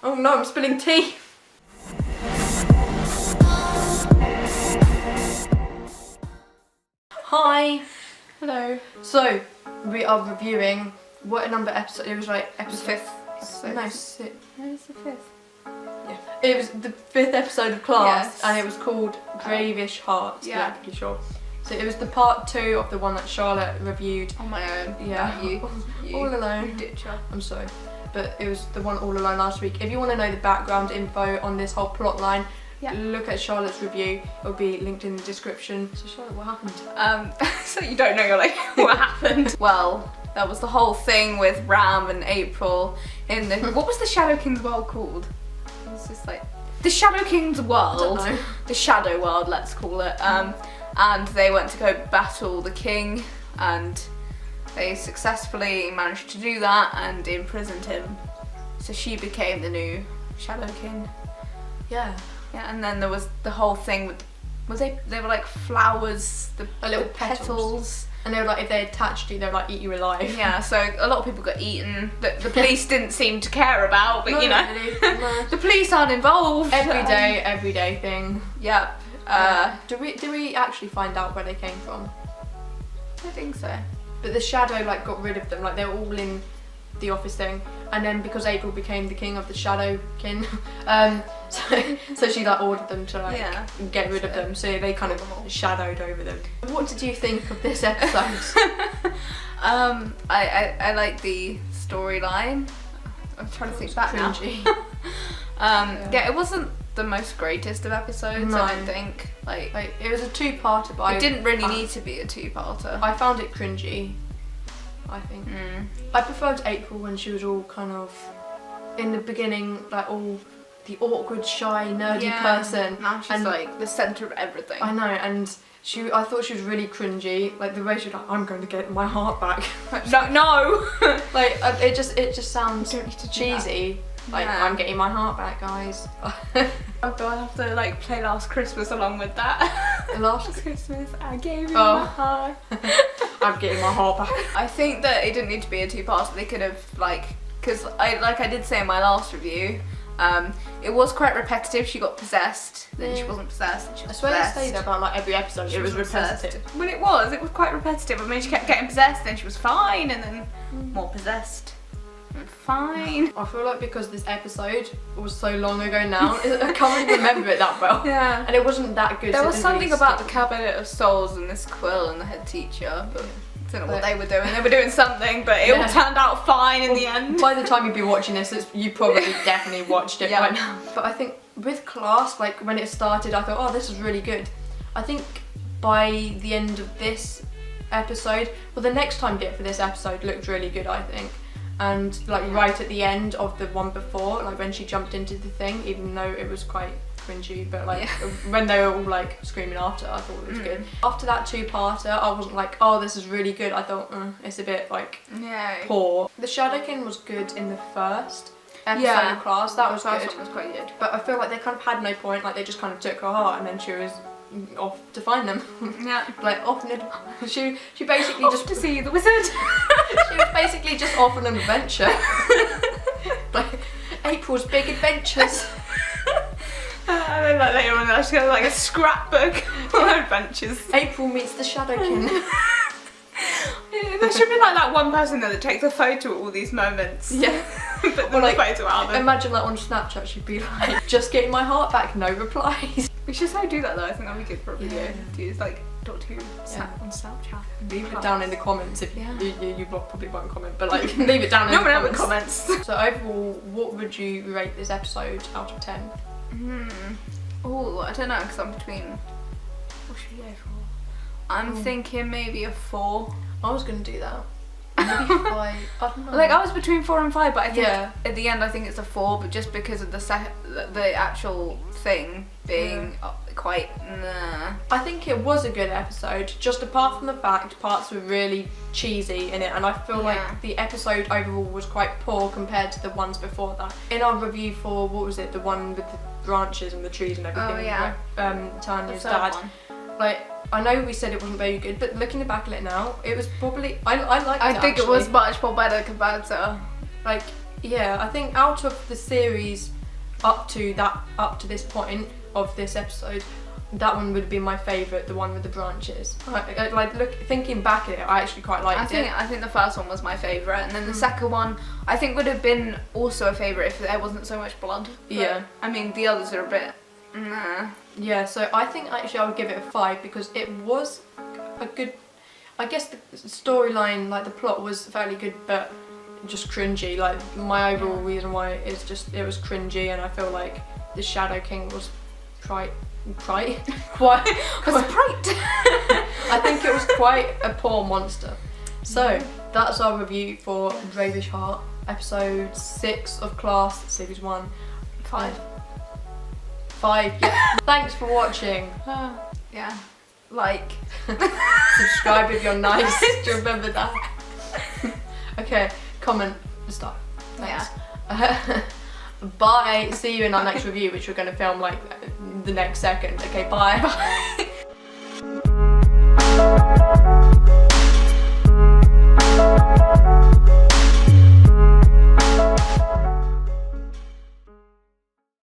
Oh no, I'm spilling tea. Hi. Hello. So, we are reviewing what number episode? It was like episode 5th. No, 6. No, it's the 5th. Yeah. It was the 5th episode of Class, Yes. and it was called Bravish Hearts. Yeah. I'm pretty sure. So it was the part 2 of the one that Charlotte reviewed. On my own. Yeah. You. All alone. Ditcher. I'm sorry. But it was the one all alone last week. If you want to know the background info on this whole plot line, look at Charlotte's review. It'll be linked in the description. So Charlotte, what happened? So you don't know, you're like, what happened? Well, that was the whole thing with Ram and April in the, what was the Shadow King's world called? It was just like, the Shadow King's world. I don't know. The Shadow World, let's call it. And they went to go battle the king, and they successfully managed to do that and imprisoned him. So she became the new Shadow King. Yeah. Yeah, and then there was the whole thing with, they were like flowers, the little petals. And they were like, if they attached you, they would like eat you alive. Yeah, so a lot of people got eaten that the police didn't seem to care about, but Not you know, really, no. the police aren't involved. Everyday thing. Yep. Do we actually find out where they came from? I think so. But the Shadow like got rid of them. Like they were all in the office thing, and then because April became the king of the Shadow Kin, so she like ordered them to like get rid of them. So they kind of shadowed over them. What did you think of this episode? I like the storyline. I'm trying to think back now. Yeah, it wasn't the most greatest of episodes. No. I don't think. Like It was a two-parter, but it didn't really need to be a two-parter. I found it cringy, I think. I preferred April when she was all kind of, in the beginning, like all the awkward, shy, nerdy person. Now she's like the centre of everything. I know, and I thought she was really cringy. Like the way she was like, I'm going to get my heart back. No! Like it just sounds You don't need to do cheesy. Like I'm getting my heart back, guys. Oh, do I have to like play Last Christmas along with that? Last Christmas, I gave you my heart. I'm getting my heart back. I think that it didn't need to be a two-parter. They could have because I did say in my last review, it was quite repetitive. She got possessed, then she wasn't possessed, then she was I swear possessed. they say that about like every episode. It was repetitive. Well, it was quite repetitive. I mean, she kept getting possessed, then she was fine, and then more possessed. Fine. I feel like because this episode was so long ago now, I can't really remember it that well. Yeah. And it wasn't that good. There so was it didn't something really about the stick. Cabinet of Souls and this quill and the head teacher, but I don't know what they were doing. They were doing something, but it all turned out fine in the end. By the time you'd be watching this, you probably definitely watched it by now. But I think with Class, like when it started, I thought, oh, this is really good. I think by the end of this episode, well, the next time bit for this episode looked really good, I think. And like right at the end of the one before, like when she jumped into the thing, even though it was quite cringy, but like when they were all like screaming after, I thought it was good. After that two-parter, I wasn't like, oh, this is really good. I thought it's a bit like poor. The Shadowkin was good in the first episode of Class. That was good. That was quite good. But I feel like they kind of had no point. Like they just kind of took her heart, and then she was off to find them. Yeah. Like off and she basically Off just to see the wizard. She was basically just off on an adventure. Like April's big adventures. And then like later on she's got like a scrapbook of adventures. April meets the Shadowkin. There should be like that one person there that takes a photo at all these moments. Yeah. Put them like, a photo album. Imagine like on Snapchat she'd be like, just getting my heart back, no replies. We should so do that though. I think that'd be good for a video. Do just like Doctor Who on Snapchat. Leave it down in the comments if you probably won't comment, but like leave it down in the comments. So overall, what would you rate this episode out of 10? Oh, I don't know, because I'm between. What should we go for? I'm thinking maybe a 4. I was gonna do that. Maybe 5. I don't know. Like I was between 4 and 5, but I think at the end I think it's a 4, but just because of the actual thing being quite nah. I think it was a good episode, just apart from the fact parts were really cheesy in it, and I feel like the episode overall was quite poor compared to the ones before that. In our review for, what was it, the one with the branches and the trees and everything, Tanya's dad, like, I know we said it wasn't very good, but looking back at it now, it was probably, I liked it. I think it was much more better compared to, like, Yeah, I think out of the series up to this point of this episode, that one would be my favourite, the one with the branches. Thinking back at it, I actually quite liked it. I think the first one was my favourite, and then the second one I think would have been also a favourite if there wasn't so much blood. But, yeah. I mean, the others are a bit. Yeah, so I think actually I would give it a 5 because it was a good. I guess the storyline, like the plot, was fairly good, but just cringy. Like my overall reason why is just it was cringy, and I feel like the Shadow King was quite. I think it was quite a poor monster. So that's our review for Bravish Heart, episode 6 of Class, series 1. 5. Yeah. Thanks for watching. Yeah. Like. Subscribe if you're nice. Do you remember that? Okay. Comment. Stop. Thanks. Yeah. Bye. See you in our next review, which we're going to film like the next second. Okay, bye. Bye.